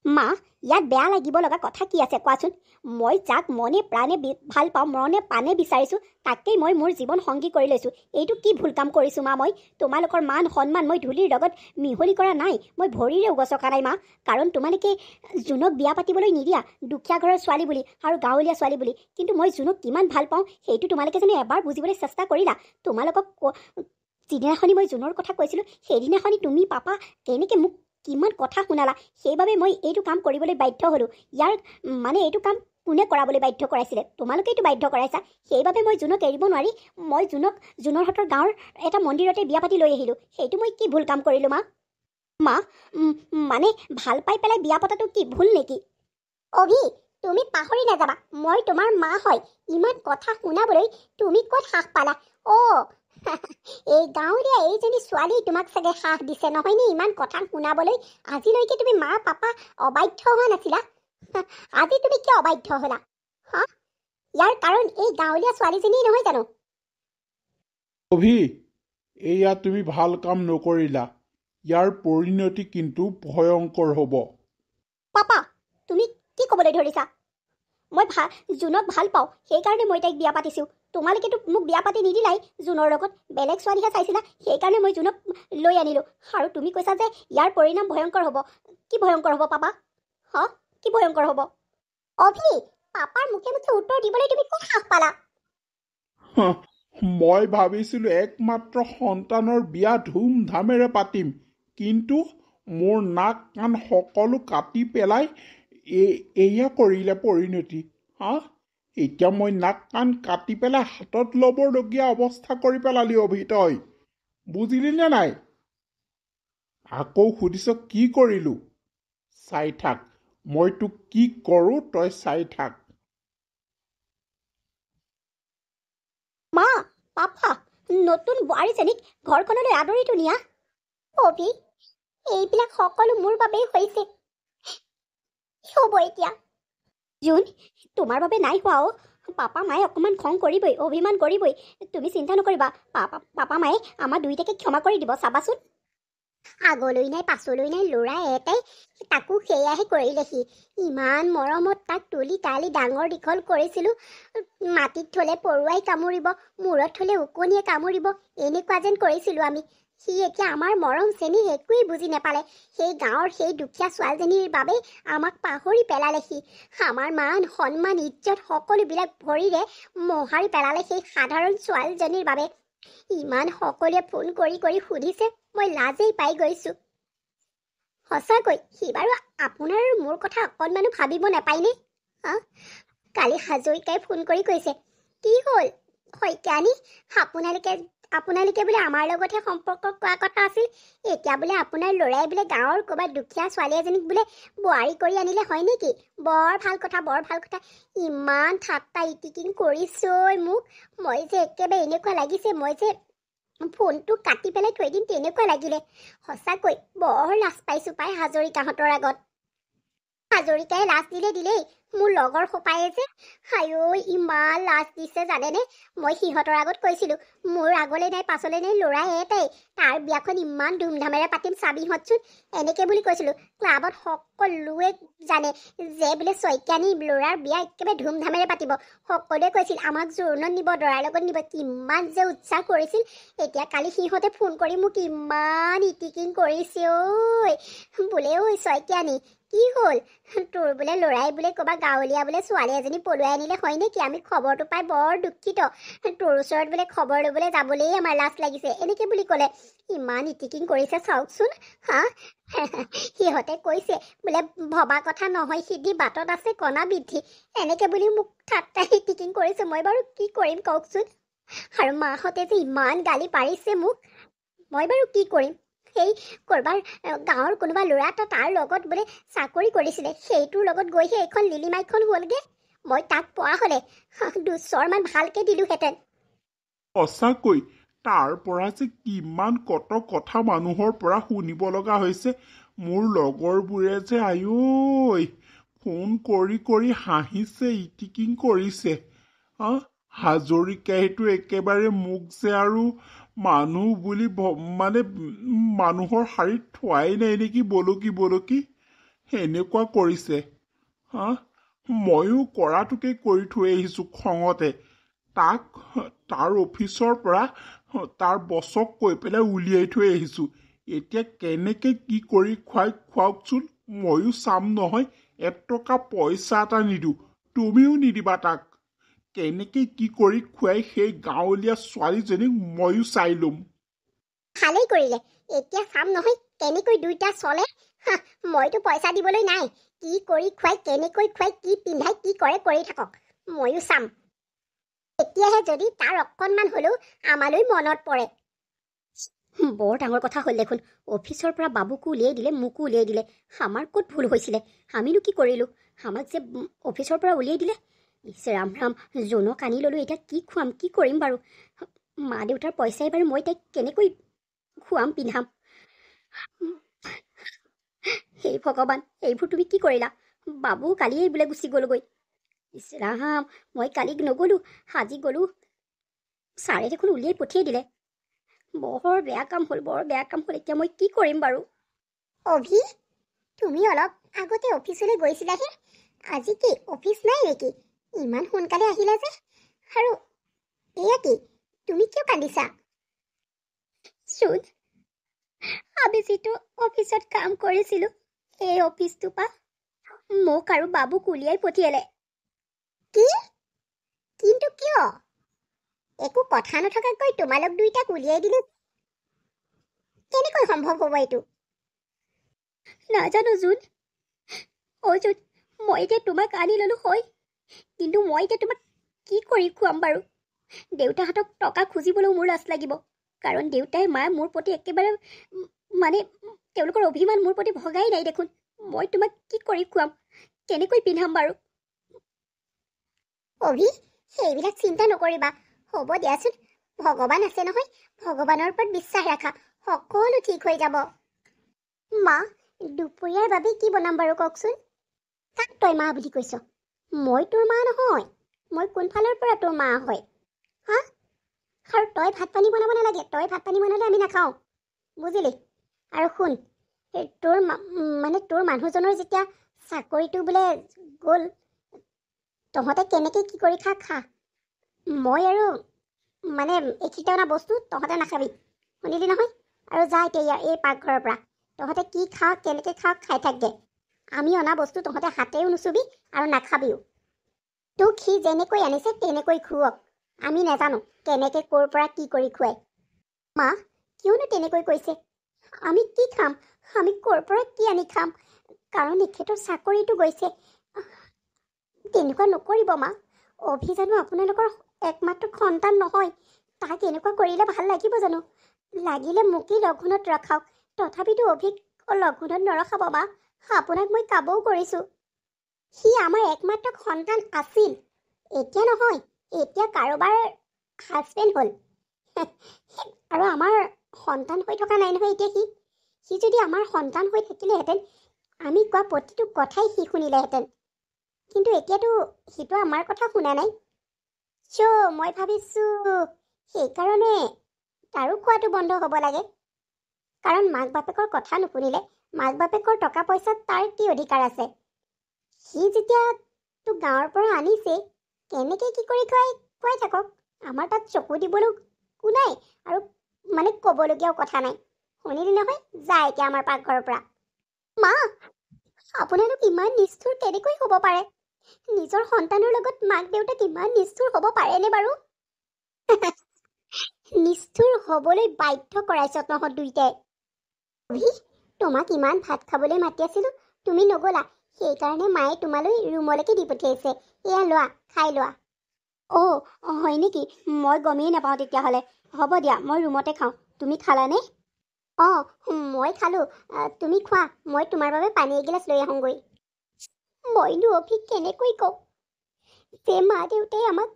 [SPEAKER 1] মা, ইয়াত বেয়া লাগিব লগা কথা কি আছে কোৱাচোন? মই যাক মনে প্ৰাণে ভাল পাওঁ, মনে প্ৰাণে বিচাৰিছোঁ, তাকেই মই মোৰ জীৱন সংগী কৰি লৈছোঁ। এইটো কি ভুল কাম কৰিছোঁ মা? মই তোমালোকৰ মান সন্মান মই ধূলিৰ লগত মিহলি কৰা নাই, মই ভৰিৰে উগচকা নাই মা। কাৰণ তোমালোকে জোনক বিয়া পাতিবলৈ নিদিয়া, দুখীয়া ঘৰৰ ছোৱালী বুলি আৰু গাঁৱলীয়া ছোৱালী বুলি। কিন্তু মই জোনক কিমান ভাল পাওঁ সেইটো তোমালোকে যেনে এবাৰ বুজিবলৈ চেষ্টা কৰিলা। তোমালোকক যিদিনাখনি মই জোনৰ কথা কৈছিলোঁ, সেইদিনাখনি তুমি পাপা কেনেকৈ মোক কিমান কথা শুনালা, সেইবাবে মই এইটো কাম কৰিবলৈ বাধ্য হ'লোঁ। ইয়াৰ এইটো কাম কোনে কৰাবলৈ বাধ্য কৰাইছিলে? তোমালোকেইটো বাধ্য কৰাইছা। সেইবাবে মই জোনক এৰিব নোৱাৰি মই জোনৰ হাতৰ গাঁৱৰ এটা মন্দিৰতে বিয়া পাতি লৈ আহিলোঁ। সেইটো মই কি ভুল কাম কৰিলোঁ মা? মা, ভাল পাই পেলাই বিয়া পতাটো কি ভুল নেকি? অভি, তুমি পাহৰি নাযাবা, মই তোমাৰ মা হয়। ইমান কথা শুনাবলৈ তুমি ক'ত সাহ পালা? এই গাঁৱলীয়া এইজনী ছোৱালী তোমাক চাগে সাহ দিছে নহয়নে ইমান কথা শুনাবলৈ? আজিলৈকে তুমি মা পাপা অবাধ্য হোৱা নাছিলা, আজি তুমি কিয় অবাধ্য হ'লা? ইয়াৰ কাৰণ এই গাঁৱলীয়া ছোৱালীজনী নহয় জানো?
[SPEAKER 2] অভি, এয়া তুমি ভাল কাম নকৰিলা। ইয়াৰ পৰিণতি কিন্তু ভয়ংকৰ হ'ব।
[SPEAKER 1] পাপা, তুমি কি ক'বলৈ ধৰিছা? মই জোনক ভাল পাওঁ, সেইকাৰণে মই তাইক বিয়া পাতিছোঁ। তোমালোকেতো মোক বিয়া পাতি নিদিলাই, জোনৰ লগত বেলেগ ছোৱালীহে চাইছিলা। সেইকাৰণে মই জোনক লৈ আনিলোঁ। আৰু তুমি কৈছা যে ইয়াৰ পৰিণাম ভয়ংকৰ হ'ব। কি ভয়ংকৰ হ'ব পাপা? কি ভয়ংকৰ হ'ব? অভি, পাপাৰ মুখে মুখে উত্তৰ দিবলৈ তুমি ক'ত সাহ পালা?
[SPEAKER 2] মই ভাবিছিলোঁ একমাত্ৰ সন্তানৰ বিয়া ধুমধামেৰে পাতিম, কিন্তু মোৰ নাক কাণ সকলো কাটি পেলাই এয়া কৰিলে পৰিণতি। এতিয়া মই নাক কাণ কাটি পেলাই হাতত ল'বলগীয়া অৱস্থা কৰি পেলালি অভি তই। বুজিলি নে নাই? আকৌ সুধিছ কি কৰিলোঁ? চাই থাক, মই তোক কি কৰোঁ তই চাই থাক।
[SPEAKER 1] মা, পাপা, নতুন বোৱাৰীজনীক ঘৰখনলৈ আদৰিটো নিয়া। অভি, এইবিলাক সকলো মোৰ বাবেই হৈছে। হ'ব এতিয়া। জোন, তোমাৰ বাবে নাই হোৱাও। পাপা মায়ে অকণমান খং কৰিবই, অভিমান কৰিবই। তুমি চিন্তা নকৰিবা, পাপা মায়ে আমাৰ দুইটাকে ক্ষমা কৰি দিব, চাবাচোন। আগলৈ নাই পাছলৈ নাই, ল'ৰা এটাই, তাকো সেয়াহে কৰিলেহি। ইমান মৰমত তাক তুলি তালি ডাঙৰ দীঘল কৰিছিলোঁ। মাটিত থ'লে পৰুৱাই কামুৰিব, মূৰত থ'লে ওকণিয়ে কামুৰিব, এনেকুৱা যেন কৰিছিলোঁ আমি। সি এতিয়া আমাৰ মৰম চেনেহ একোৱেই বুজি নাপালে। সেই গাঁৱৰ সেই দুখীয়া ছোৱালীজনীৰ বাবে আমাক পাহৰি পেলালে সি। আমাৰ মান সন্মান ইজ্জত সকলোবিলাক ভৰিৰে মোহাৰি পেলালে সেই সাধাৰণ ছোৱালীজনীৰ বাবে। ইমান সকলোৱে ফোন কৰি কৰি সুধিছে, মই লাজেই পাই গৈছোঁ। সঁচাকৈ সি বাৰু আপোনাৰ মোৰ কথা অকণমানো ভাবিব নাপায়নে? কালি হাজৰিকাই ফোন কৰি কৈছে, কি হ'ল শইকীয়ানী, আপোনালোকে বোলে আমাৰ লগতহে সম্পৰ্ক কৰা কথা আছিল, এতিয়া বোলে আপোনাৰ ল'ৰাই বোলে গাঁৱৰ ক'ৰবাত দুখীয়া ছোৱালী এজনীক বোলে বোৱাৰী কৰি আনিলে হয় নেকি? বৰ ভাল কথা, বৰ ভাল কথা। ইমান ঠাট্টা ইটিকিং কৰিছই মোক। মই যে একেবাৰে এনেকুৱা লাগিছে, মই যে ফোনটো কাটি পেলাই থৈ দিম তেনেকুৱা লাগিলে। সঁচাকৈ বৰ লাজ পাইছোঁ পাই হাজৰিকাহঁতৰ আগত। হাজৰিকাই লাজ দিলেই, মোৰ লগৰ সোপায়ে যে হায়ৈ ইমান লাজ দিছে জানেনে? মই সিহঁতৰ আগত কৈছিলোঁ, মোৰ আগলৈ নাই পাছলৈ নাই, ল'ৰা এটাই, তাৰ বিয়াখন ইমান ধুমধামেৰে পাতিম চাবিহঁতচোন, এনেকৈ বুলি কৈছিলোঁ। ক্লাবত সকলোৱে জানে যে বোলে শইকীয়ানী ল'ৰাৰ বিয়া একেবাৰে ধুমধামেৰে পাতিব। সকলোৱে কৈছিল আমাক জোৰোণত নিব, দৰাৰ লগত নিব, কিমান যে উৎসাহ কৰিছিল। এতিয়া কালি সিহঁতে ফোন কৰি মোক ইমান ইটিকিং কৰিছে বোলে ঐ শইকীয়ানী, কি হ'ল তোৰ বোলে ল'ৰাই বোলে ক'ৰবাত গাঁৱলীয়া বোলে ছোৱালী এজনী পলুৱাই আনিলে হয় নেকি? আমি খবৰটো পাই বৰ দুখিত। তোৰ ওচৰত বোলে খবৰ ল'বলৈ যাবলৈয়ে আমাৰ লাজ লাগিছে, এনেকৈ বুলি ক'লে। ইমান ইটিকিং কৰিছে চাওকচোন। সিহঁতে কৈছে বোলে ভবা কথা নহয় সিদ্ধি, বাটত আছে কণা বৃদ্ধি, এনেকৈ বুলি মোক ঠাট্টা ইটিকিং কৰিছে। মই বাৰু কি কৰিম কওকচোন? আৰু মাহঁতে যে ইমান গালি পাৰিছে মোক, মই বাৰু কি কৰিম? সেই ক'ৰবাৰ গাঁৱৰ কোনোবা ল'ৰা এটা তাৰ লগত বোলে চাকৰি কৰিছিলে, সেইটোৰ লগত গৈহে এইখন লিলিমাইখন হ'লগৈ। মই তাক পোৱা হ'লে দুচৰমান ভালকৈ দিলোঁহেঁতেন।
[SPEAKER 2] সঁচাকৈ তাৰ পৰা যে কিমান কত কথা মানুহৰ পৰা শুনিব লগা হৈছে। মোৰ লগৰবোৰে যে আইঐ ফোন কৰি কৰি হাঁহিছে, ইটিকিং কৰিছে। হাজৰিকাইটো একেবাৰে মোক যে আৰু মানুহ বুলি মানে মানুহৰ শাৰীত থোৱাই নাই নেকি বলকি এনেকুৱা কৰিছে। ময়ো কৰাটোকে কৰি থৈ আহিছোঁ খঙতে। তাক তাৰ অফিচৰ পৰা তাৰ বছক কৈ পেলাই উলিয়াই থৈ আহিছোঁ। এতিয়া কেনেকে কি কৰি খুৱাওকচোন, ময়ো চাম নহয়। 1 টকা পইচা এটা নিদিওঁ, তুমিও নিদিবা তাক। কেনেকে কি কৰি খুৱাই সেই গাঁৱলীয়া ছোৱালীজনীক ময়ো চাই ল'ম।
[SPEAKER 1] ভালেই কৰিলে, এতিয়া চাম নহয় কেনেকৈ দুইটা চলে। মইতো পইচা দিবলৈ নাই, কি কৰি খুৱাই, কেনেকৈ খুৱাই, কি পিন্ধাই, কি কৰে কৰি থাকক, ময়ো চাম। এতিয়াহে যদি তাৰ অকণমান হ'লেও আমালৈ মনত পৰে। বৰ ডাঙৰ কথা হ'ল দেখোন, অফিচৰ পৰা বাবুকো উলিয়াই দিলে, মোকো উলিয়াই দিলে। আমাৰ ক'ত ভুল হৈছিলে, আমিনো কি কৰিলোঁ? আমাক যে অফিচৰ পৰা উলিয়াই দিলে। ৰাম ৰাম, জোনক আনি ল'লোঁ, এতিয়া কি খুৱাম, কি কৰিম বাৰু? মা দেউতাৰ পইচাই বাৰু মই তাইক কেনেকৈ খুৱাম পিন্ধাম? হে ভগৱান, এইবোৰ তুমি কি কৰিলা? বাবু কালিয়েই বোলে গুচি গ'লগৈ। ৰাম, মই কালি নগ'লোঁ, আজি গ'লোঁ, ছাৰে দেখোন উলিয়াই পঠিয়াই দিলে। বৰ বেয়া কাম হ'ল, বৰ বেয়া কাম হ'ল। এতিয়া মই কি কৰিম বাৰু? অভি, তুমি অলপ আগতে অফিচলৈ গৈছিলাহে, আজি কি অফিচ নাই নেকি? ইমান সোনকালে আহিলা যে। আৰু এয়া কি, তুমি কিয় কান্দিছা? চোন, আমি যিটো অফিচত কাম কৰিছিলোঁ, সেই অফিচটোৰ পৰা মোক আৰু বাবুক উলিয়াই পঠিয়ালে। কি? কিন্তু কিয়? একো কথা নথকাকৈ তোমালোক দুইটাক উলিয়াই দিলে, কেনেকৈ সম্ভৱ হ'ব এইটো? নাজানো জোন। জোন, মই এতিয়া তোমাক আনি ল'লোঁ হয়, কিন্তু মই এতিয়া তোমাক কি কৰি খুৱাম বাৰু? দেউতাহঁতক টকা খুজিবলৈও মোৰ লাজ লাগিব, কাৰণ দেউতাই মায়ে মোৰ প্ৰতি একেবাৰে মানে তেওঁলোকৰ অভিমান মোৰ প্ৰতি ভগাই নাই দেখোন। মই তোমাক কি কৰি খুৱাম, কেনেকৈ পিন্ধাম বাৰু? অভি, সেইবিলাক চিন্তা নকৰিবা, হ'ব দিয়াচোন। ভগৱান আছে নহয়, ভগৱানৰ ওপৰত বিশ্বাস ৰাখা, সকলো ঠিক হৈ যাব। মা, দুপৰীয়াৰ বাবে কি বনাম বাৰু কওকচোন? কাক তই মা বুলি কৈছ? মই তোৰ মা নহয়, মই কোনফালৰ পৰা তোৰ মা হয়? আৰু তই ভাত পানী বনাব নালাগে, তই ভাত পানী বনালে আমি নাখাওঁ, বুজিলি? আৰু শুন, তোৰ তোৰ মানুহজনৰ যেতিয়া চাকৰিটো বোলে গ'ল, তহঁতে কেনেকে কি কৰি খা। মই আৰু এইখিতে অনা বস্তু তহঁতে নাখাবি, শুনিলি নহয়? আৰু যা এতিয়া এই পাকঘৰৰ পৰা, তহঁতে কি খাওঁ, কেনেকে খাওঁ, খাই থাক দে। আমি অনা বস্তু তহঁতে হাতেও নুচুবি আৰু নাখাবিও। তোক সি যেনেকৈ আনিছে তেনেকৈ খুৱাওক, আমি নাজানো কেনেকে ক'ৰ পৰা কি কৰি খুৱাই। মা, কিয়নো তেনেকৈ কৈছে? আমি কি খাম, আমি ক'ৰ পৰা কি আনি খাম? কাৰণ এখেতৰ চাকৰিটো গৈছে। তেনেকুৱা নকৰিব মা, অভি জানো আপোনালোকৰ একমাত্ৰ সন্তান নহয়? তাক এনেকুৱা কৰিলে ভাল লাগিব জানো? লাগিলে মোকেই লঘোণত ৰখাওক, তথাপিতো অভিক লঘোণত নৰখাব মা। আপোনাক মই কাবৌ কৰিছোঁ। সি আমাৰ একমাত্ৰ সন্তান আছিল, এতিয়া নহয়, এতিয়া কাৰোবাৰ হাজবেণ্ড হ'ল। আৰু আমাৰ সন্তান হৈ থকা নাই নহয় এতিয়া সি যদি আমাৰ সন্তান হৈ থাকিলেহেঁতেন, আমি কোৱা প্ৰতিটো কথাই সি শুনিলেহেঁতেন। কিন্তু এতিয়াতো সিটো আমাৰ কথা শুনা নাই। মই ভাবিছোঁ সেইকাৰণে তাৰো খোৱাটো বন্ধ হ'ব লাগে। কাৰণ মাক বাপেকৰ কথা নুশুনিলে মাক বাপেকৰ টকা পইচাত তাৰ কি অধিকাৰ আছে? সি যেতিয়া তোক গাঁৱৰ পৰা আনিছে, কেনেকে কি কৰি খুৱাই থাকক। আমাৰ তাত চকু দিবলৈ একো নাই আৰু ক'বলগীয়াও কথা নাই। শুনিলি নহয়, যা এতিয়া আমাৰ পাকঘৰৰ পৰা। মা, আপোনালোক ইমান নিষ্ঠুৰ কেনেকৈ হ'ব পাৰে? নিজৰ সন্তানৰ লগত মাক দেউতাক ইমান নিষ্ঠুৰ হ'ব পাৰেনে বাৰু? নিষ্ঠুৰ হ'বলৈ বাধ্য কৰাইছ তহঁত দুইটাই। অভি, তোমাক ইমান ভাত খাবলৈ মাতি আছিলোঁ, তুমি নগ'লা। সেইকাৰণে মায়ে তোমালৈ ৰুমলৈকে দি পঠিয়াইছে। এয়া লোৱা, খাই লোৱা। হয় নেকি? মই গমেই নাপাওঁ তেতিয়াহ'লে। হ'ব দিয়া, মই ৰুমতে খাওঁ। তুমি খালানে? মই খালোঁ। তুমি খোৱা, মই তোমাৰ বাবে পানী এগিলাচ লৈ আহোঁগৈ। মইনো অভিক কেনেকৈ কওঁ যে মা দেউতাই আমাক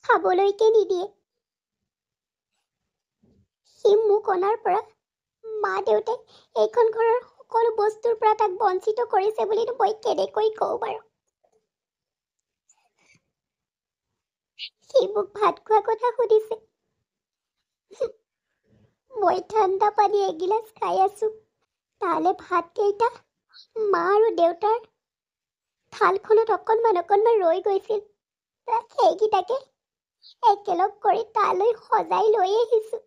[SPEAKER 1] খাবলৈকে নিদিয়ে? সি মোক অনাৰ পৰা মা দেউতাই এইখন ঘৰৰ সকলো বস্তুৰ পৰা তাক বঞ্চিত কৰিছে বুলিনো মই কেনেকৈ কওঁ বাৰু। সি মোক ভাত খোৱা কথা সুধিছে, মই ঠাণ্ডা পানী এগিলাচ খাই আছো, তালে ভাতকেইটা মা আৰু দেউতাৰ থালখনত অকণমান ৰৈ গৈছিল। সেইকেইটাকে একেলগ কৰি তালৈ সজাই লৈ আহিছো।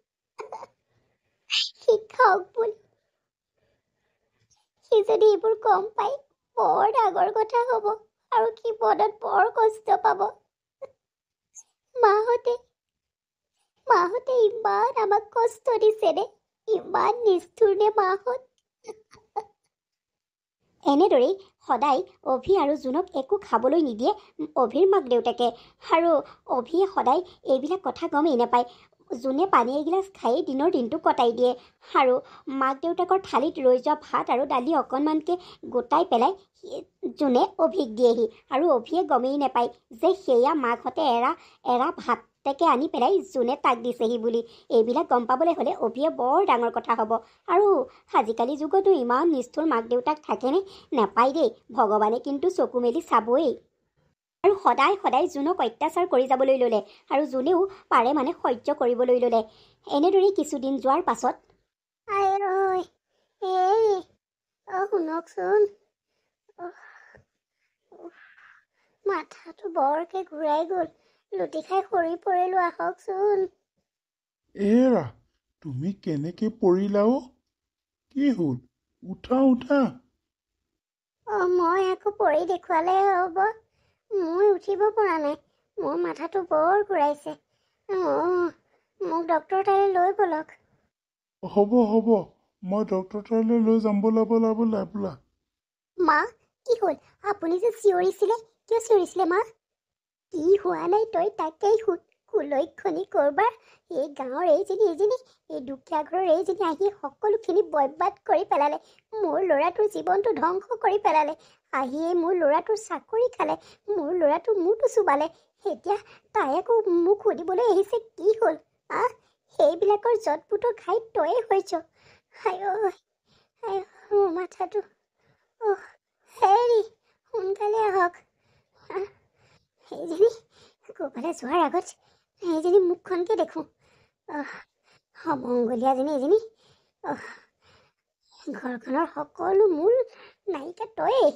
[SPEAKER 1] সি খাওক বুলি। সি যদি এইবোৰ গম পাই বৰ ডাঙৰ কথা হ'ব আৰু সি মনত বৰ কষ্ট পাব। মাহঁতে ইমান আমাক কষ্ট দিছে নে? ইমান নিষ্ঠুৰ নে মাহঁত? এনেদৰেই সদায় অভি আৰু জোনক একো খাবলৈ নিদিয়ে অভিৰ মাক দেউতাকে, আৰু অভিয়ে সদায় এইবিলাক কথা গমেই নাপায়। জোনে পানী এগিলাচ খায়েই দিনটো কটাই দিয়ে, আৰু মাক দেউতাকৰ থালিত ৰৈ যোৱা ভাত আৰু দালি অকণমানকৈ গোটাই পেলাই জোনে অভিক দিয়েহি, আৰু অভিয়ে গমেই নাপায় যে সেয়া মাকহঁতে এৰা ভাতকে আনি পেলাই জোনে তাক দিছেহি বুলি। এইবিলাক গম পাবলৈ হ'লে অভিয়ে বৰ ডাঙৰ কথা হ'ব। আৰু আজিকালি যুগতো ইমান নিষ্ঠুৰ মাক দেউতাক থাকেনে? নাপায় দেই। ভগৱানে কিন্তু চকু মেলি চাবই। আৰু সদায় জোনক অত্যাচাৰ কৰি যাবলৈ ল'লে, আৰু জোনেও পাৰে মানে সহ্য কৰিবলৈ ল'লে। এনেদৰেই কিছুদিন যোৱাৰ পাছত শুনকচোন, মাথাটো বৰকে ঘূৰাই গ'ল, লুটি খাই সৰি পৰিলো, আহকচোন।
[SPEAKER 2] এৰা, তুমি কেনেকে পৰিলা অ? কি হ'ল? উঠা।
[SPEAKER 1] মই আকৌ পৰি দেখুৱালে হ'ব? মই উঠিব পৰা নাই, মোৰ মাথাটো বৰ ঘূৰাইছে। মোক ডক্টৰ তালৈ লৈ ব'লক।
[SPEAKER 2] হ'ব, মই ডক্টৰ তালৈ লৈ যাম, বোলা।
[SPEAKER 1] মা, কি হ'ল? আপুনি যে চিঞৰিছিলে, কিয় চিঞৰিছিলে মা? কি হোৱা নাই তই তাকেই সুধ। কুলক্ষণি কৰবাৰ এই গাঁৱৰ এইজনী এই দুখীয়া ঘৰৰ এইজনী আহি সকলোখিনি বৰবাদ কৰি পেলালে। মোৰ ল'ৰাটোৰ জীৱনটো ধ্বংস কৰি পেলালে। আহিয়ে মোৰ ল'ৰাটোৰ চাকৰি খালে, মোৰ ল'ৰাটোৰ মূৰটো চুবালে। এতিয়া তাই আকৌ মোক সুধিবলৈ আহিছে কি হ'ল? সেইবিলাকৰ জটপুটৰ ঘাই তয়ে হৈছ। মোৰ মাথাটো। হেৰি, সোনকালে আহক। সেইজনী ক'ৰবালৈ যোৱাৰ আগত এইজনী মুখখনকে দেখোঁ। সমংগলীয়াজনী এইজনী। ঘৰখনৰ সকলো মূল নায়িকা তয়েই।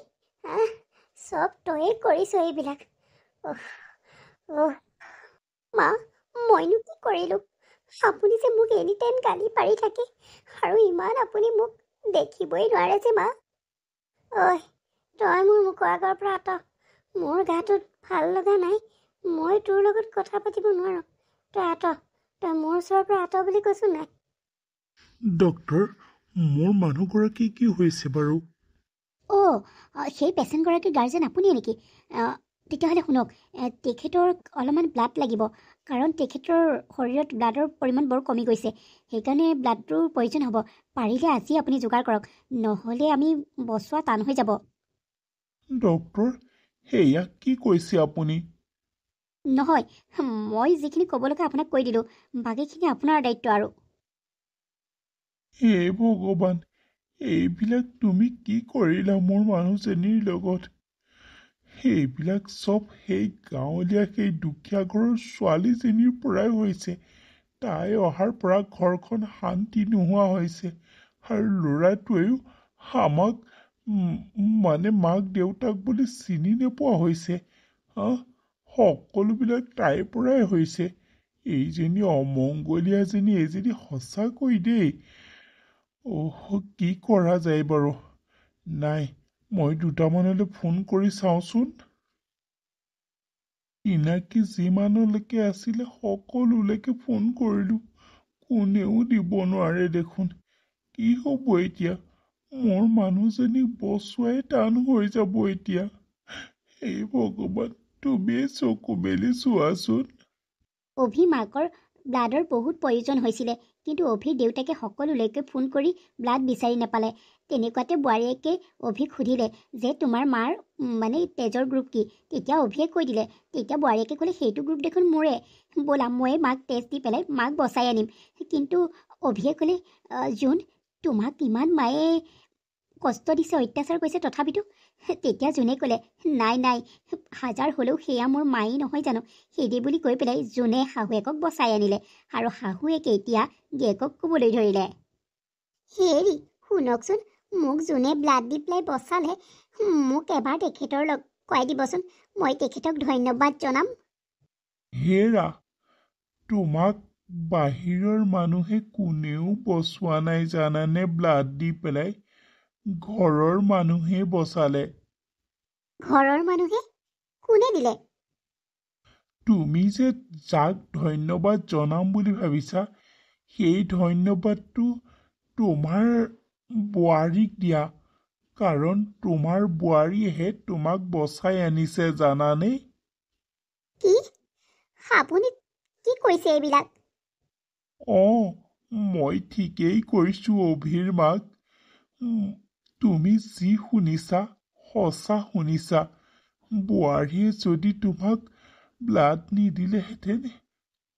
[SPEAKER 1] চব তয়েই কৰিছ এইবিলাক। মা, মইনো কি কৰিলোঁ? আপুনি যে মোক এনি টাইম গালি পাৰি থাকে, আৰু ইমান আপুনি মোক দেখিবই নোৱাৰে যে মা। তই মোৰ মুখৰ আগৰ পৰা আঁতৰ। মোৰ গাটোত ভাল লগা নাই, মই তোৰ লগত কথা পাতিব নোৱাৰোঁ। তই আঁতৰ, তই মোৰ ওচৰৰ পৰা আঁতৰ বুলি কৈছোঁ নাই।
[SPEAKER 2] ডক্টৰ, মোৰ মানুহগৰাকী কি হৈছে বাৰু?
[SPEAKER 1] সেই পেচেণ্টগৰাকীৰ গাৰ্জেন আপুনিয়ে নেকি? তেতিয়াহ'লে শুনক, তেখেতৰ অলপমান ব্লাড লাগিব, কাৰণ তেখেতৰ শৰীৰত ব্লাডৰ পৰিমাণ বৰ কমি গৈছে। সেইকাৰণে ব্লাডটোৰ প্ৰয়োজন হ'ব। পাৰিলে আজি আপুনি যোগাৰ কৰক, নহ'লে আমি বচোৱা টান হৈ যাব।
[SPEAKER 2] ডক্টৰ, সেয়া কি কৈছে আপুনি?
[SPEAKER 1] নহয়, মই যিখিনি ক'ব লগা আপোনাক কৈ দিলোঁ, বাকীখিনি আপোনাৰ দায়িত্ব। আৰু
[SPEAKER 2] হে ভগৱান, এইবিলাক তুমি কি কৰিলা মোৰ মানুহজনীৰ লগত? সেইবিলাক চব সেই গাঁৱলীয়া সেই দুখীয়া ঘৰৰ ছোৱালীজনীৰ পৰাই হৈছে। তাই অহাৰ পৰা ঘৰখন শান্তি নোহোৱা হৈছে, আৰু ল'ৰাটোৱেও আমাক মানে মাক দেউতাক বুলি চিনি নোপোৱা হৈছে। সকলোবিলাক তাইৰ পৰাই হৈছে। এইজনী অমংগলীয়াজনী এইজনী সঁচাকৈ দেই। কি কৰা যায় বাৰু? নাই, মই দুটামানলৈ ফোন কৰি চাওঁচোন। চিনাকি যিমানলৈকে আছিলে সকলোলৈকে ফোন কৰিলোঁ, কোনেও দিব নোৱাৰে দেখোন। কি হ'ব এতিয়া? মোৰ মানুহজনীক বচোৱাই টান হৈ যাব এতিয়া। হে ভগৱান, তুমিয়ে চকু মেলি চোৱাচোন।
[SPEAKER 1] অভি মাকৰ ব্লাডৰ বহুত প্ৰয়োজন হৈছিলে, কিন্তু অভিৰ দেউতাকে সকলোলৈকে ফোন কৰি ব্লাড বিচাৰি নাপালে। তেনেকুৱাতে বোৱাৰীয়েকে অভিক সুধিলে যে তোমাৰ মাৰ মানে তেজৰ গ্ৰুপ কি? তেতিয়া অভিয়ে কৈ দিলে। তেতিয়া বোৱাৰীয়েকে ক'লে সেইটো গ্ৰুপ দেখোন মোৰে, ব'লা ময়ে মাক তেজ দি পেলাই মাক বচাই আনিম। কিন্তু অভিয়ে ক'লে জোন, তোমাক ইমান মায়ে কষ্ট দিছে, অত্যাচাৰ কৰিছে, তথাপিতো তেতিয়া জোনে ক'লে নাই নাই, হাজাৰ হ'লেও সেয়া মোৰ মায়েই নহয় জানো, সেইদে বুলি কৈ পেলাই জোনে শাহুৱেকক বচাই আনিলে, আৰু শাহুৱেকে এতিয়া গিয়েকক ক'বলৈ ধৰিলে। হেৰি শুনকচোন, মোক জোনে ব্লাড দি পেলাই বচালে, মোক এবাৰ তেখেতৰ লগ কোৱাই দিবচোন, মই তেখেতক ধন্যবাদ জনাম।
[SPEAKER 2] হেৰা, তোমাক বাহিৰৰ মানুহে কোনেও বচোৱা নাই জানানে? ব্লাড দি পেলাই ঘৰৰ মানুহে বচালে।
[SPEAKER 1] ঘৰৰ মানুহে? কোনে দিলে?
[SPEAKER 2] তুমি যে যাক ধন্যবাদ জনাম বুলি ভাবিছা, সেই ধন্যবাদটো তোমাৰ বোৱাৰীক দিয়া, কাৰণ তোমাৰ বোৱাৰীয়েহে তোমাক বচাই আনিছে জানানে?
[SPEAKER 1] কি? আপুনি কি কৈছে এইবিলাক?
[SPEAKER 2] মই ঠিকেই কৈছোঁ অভিৰ মাক। তুমি যি শুনিছা সঁচা শুনিছা। বোৱাৰীয়ে যদি তোমাক ব্লাড নিদিলেহেঁতেন,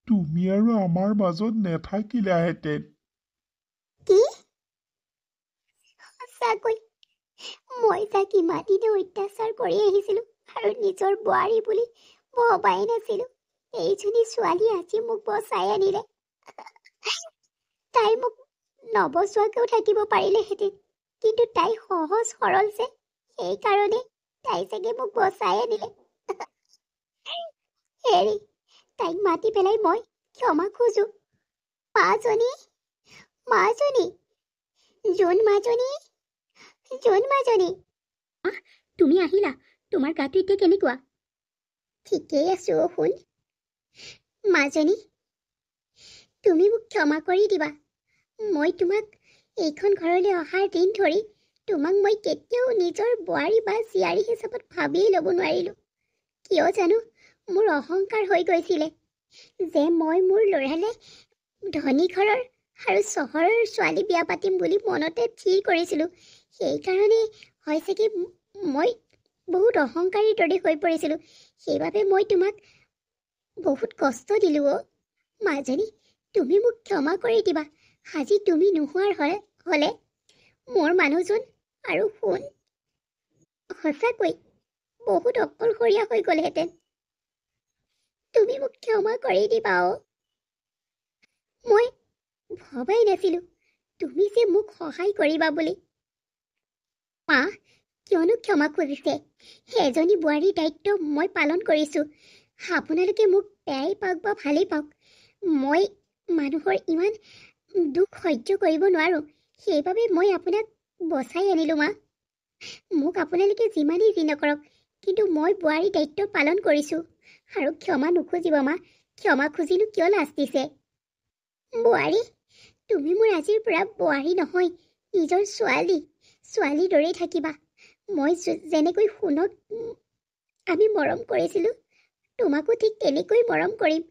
[SPEAKER 2] তুমি আৰু আমাৰ মাজত নেথাকিলাহেঁতেন।
[SPEAKER 1] কি? সঁচাকৈ মই তাক ইমান দিনে অত্যাচাৰ কৰি আহিছিলোঁ আৰু নিজৰ বোৱাৰী বুলি ভবাই নাছিলোঁ। এইজনী ছোৱালী আজি মোক বচাই আনিলে। তাই মোক নবচোৱাকৈও থাকিব পাৰিলেহেঁতেন, কিন্তু তাই সহজ সৰল যে, সেইকাৰণে তাই চাগে মোক বচাই আনিলে। হেৰি, তাইক মাতি পেলাই মই ক্ষমা খোজো। মাজনী, মাজনী, জোন মাজনী, জোন মাজনী। তুমি আহিলা, তোমাৰ গাটো এতিয়া কেনেকুৱা? ঠিকেই আছো অ শুন। মাজনী, তুমি মোক ক্ষমা কৰি দিবা। মই তোমাক এইখন ঘৰলৈ অহাৰ দিন ধৰি তোমাক মই কেতিয়াও নিজৰ বোৱাৰী বা জীয়াৰী হিচাপত ভাবিয়েই ল'ব নোৱাৰিলোঁ। কিয় জানো, মোৰ অহংকাৰ হৈ গৈছিলে যে মই মোৰ ল'ৰালে ধনী ঘৰৰ আৰু চহৰৰ ছোৱালী বিয়া পাতিম বুলি মনতে থিৰ কৰিছিলোঁ। সেইকাৰণে হয় চাগে মই বহুত অহংকাৰীৰ দৰে হৈ পৰিছিলোঁ। সেইবাবে মই তোমাক বহুত কষ্ট দিলোঁ অ' মাজনী। তুমি মোক ক্ষমা কৰি দিবা। আজি তুমি নোহোৱাৰ হ'লে মোৰ মানুহজন আৰু শুন সঁচাকৈ বহুত অকলশৰীয়া হৈ গ'লহেঁতেন। তুমি মোক ক্ষমা কৰি দিবা অ'। মই ভবাই নাছিলোঁ তুমি যে মোক সহায় কৰিবা বুলি। মা, কিয়নো ক্ষমা খুজিছে? এজনী বোৱাৰীৰ দায়িত্ব মই পালন কৰিছোঁ। আপোনালোকে মোক বেয়াই পাওক বা ভালেই পাওক, মই মানুহৰ ইমান দুখ সহ্য কৰিব নোৱাৰোঁ। সেইবাবে মই আপোনাক বচাই আনিলোঁ মা। মোক আপোনালোকে যিমানেই যি নকৰক, কিন্তু মই বোৱাৰীৰ দায়িত্ব পালন কৰিছোঁ। আৰু ক্ষমা নুখুজিব মা, ক্ষমা খুজিনো কিয় লাজ দিছে? বোৱাৰী, তুমি মোৰ আজিৰ পৰা বোৱাৰী নহয়, নিজৰ ছোৱালী। ছোৱালীৰ দৰেই থাকিবা। মই যেনেকৈ শুনক আমি মৰম কৰিছিলোঁ, তোমাকো ঠিক তেনেকৈ মৰম কৰিম।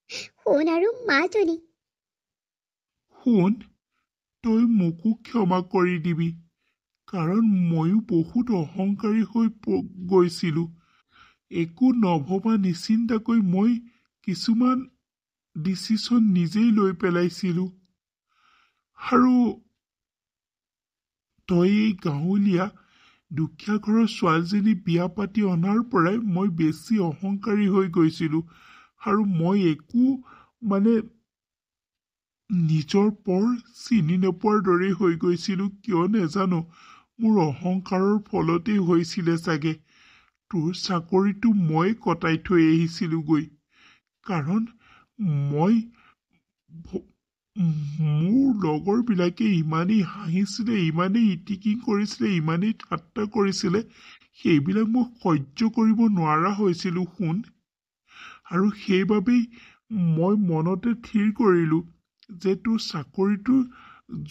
[SPEAKER 1] শুন আৰু মাজনী।
[SPEAKER 2] শুন, তই মোকো ক্ষমা কৰি দিবি, কাৰণ ময়ো বহুত অহংকাৰী হৈ গৈছিলোঁ। একো নভবা নিচিন্তাকৈ মই কিছুমান ডিচিশ্যন নিজেই লৈ পেলাইছিলোঁ। আৰু তই এই গাঁৱলীয়া দুখীয়া ঘৰৰ ছোৱালীজনী বিয়া পাতি অনাৰ পৰাই মই বেছি অহংকাৰী হৈ গৈছিলোঁ। আৰু মই একো নিজৰ পৰ চিনি নোপোৱাৰ দৰেই হৈ গৈছিলোঁ। কিয় নেজানো, মোৰ অহংকাৰৰ ফলতেই হৈছিলে চাগে। তোৰ চাকৰিটো মই কটাই থৈ আহিছিলোঁগৈ, কাৰণ মোৰ লগৰবিলাকে ইমানেই হাঁহিছিলে, ইমানেই ইটিকিং কৰিছিলে, ইমানেই ঠাট্টা কৰিছিলে, সেইবিলাক মই সহ্য কৰিব নোৱাৰা হৈছিলোঁ শুন। আৰু সেইবাবেই মই মনতে থিৰ কৰিলোঁ যে তোৰ চাকৰিটো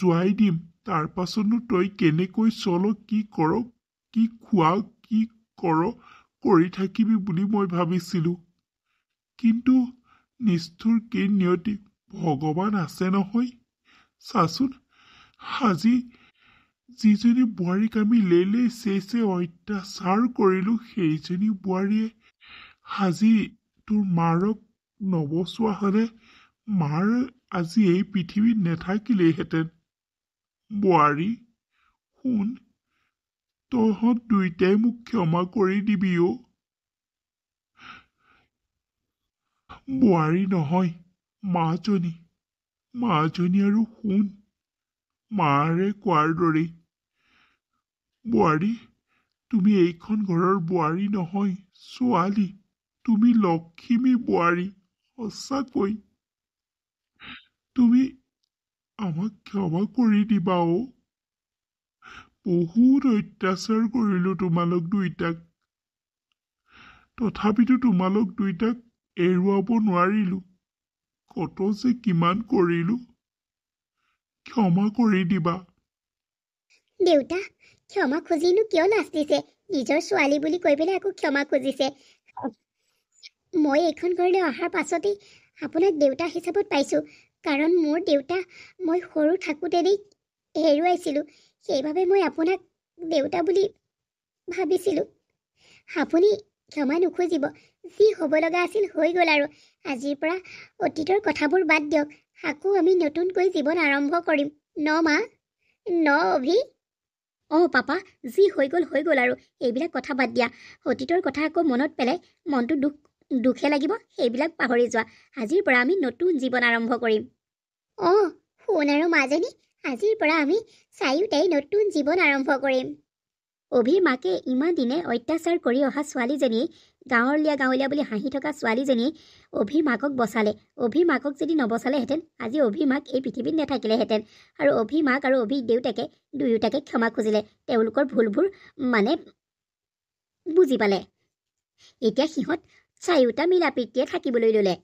[SPEAKER 2] যোৱাই দিম, তাৰ পাছতনো তই কেনেকৈ চল, কি কৰ, কি খোৱা, কি কৰ, কৰি থাকিবি বুলি মই ভাবিছিলোঁ। কিন্তু নিষ্ঠুৰ কি নিয়তি, ভগৱান আছে নহয়। চাচোন, আজি যিজনী বোৱাৰীক আমি লেলে চেচে অত্যাচাৰ কৰিলোঁ, সেইজনী বোৱাৰীয়ে আজি তোৰ মাৰক নবচোৱা হ'লে মাৰ আজি এই পৃথিৱীত নেথাকিলেইহেঁতেন। বোৱাৰী শুন, তহঁত দুইটাই মোক ক্ষমা কৰি দিবি অ'। বোৱাৰী নহয়, মাজনী আৰু শুন, মাৰে কোৱাৰ দৰেই। বোৱাৰী, তুমি এইখন ঘৰৰ বোৱাৰী নহয়, ছোৱালী। তুমি লক্ষ্মী বোৱাৰী, সঁচাকৈ। তুমি আমাক ক্ষমা কৰি দিবা অ'। বহুত অত্যাচাৰ কৰিলোঁ তোমালোক দুইটাক। তথাপিতো তোমালোক দুইটাক এৰুৱাব নোৱাৰিলোঁ। কত যে কিমান কৰিলোঁ। ক্ষমা কৰি দিবা।
[SPEAKER 1] দেউতা, ক্ষমা খুজিনো কিয় লাজ দিছে? নিজৰ ছোৱালী বুলি কৈ পেলাই আকৌ ক্ষমা খুজিছে। মই এইখন ঘৰলৈ অহাৰ পাছতেই আপোনাক দেউতা হিচাপত পাইছোঁ, কাৰণ মোৰ দেউতা মই সৰু থাকোঁতেই হেৰুৱাইছিলোঁ। সেইবাবে মই আপোনাক দেউতা বুলি ভাবিছিলোঁ। আপুনি ক্ষমা নুখুজিব। যি হ'ব লগা আছিল হৈ গ'ল আৰু। আজিৰ পৰা অতীতৰ কথাবোৰ বাদ দিয়ক। আকৌ আমি নতুনকৈ জীৱন আৰম্ভ কৰিম। ন মা? ন অভি? অঁ পাপা, যি হৈ গ'ল আৰু। এইবিলাক কথা বাদ দিয়া। অতীতৰ কথা আকৌ মনত পেলাই মনটো দুখে লাগিব। সেইবিলাক পাহৰি যোৱা। আজিৰ পৰা আমি নতুন জীৱন আৰম্ভ কৰিম। অঁ, শুন আৰু মাজনী, আজিৰ পৰা আমি চাৰিওটাই নতুন জীৱন আৰম্ভ কৰিম। অভিৰ মাকে ইমান দিনে অত্যাচাৰ কৰি অহা ছোৱালীজনীয়ে, গাঁৱলীয়া বুলি হাঁহি থকা ছোৱালীজনীয়ে অভিৰ মাকক বচালে। অভিৰ মাকক যদি নবচালেহেঁতেন আজি অভিৰ মাক এই পৃথিৱীত নাথাকিলেহেঁতেন। আৰু অভিৰ মাক আৰু অভিৰ দেউতাকে দুয়োটাকে ক্ষমা খুজিলে। তেওঁলোকৰ ভুলবোৰ বুজি পালে। এতিয়া সিহঁত চাৰিওটা মিলা প্ৰীতিয়ে থাকিবলৈ ল'লে।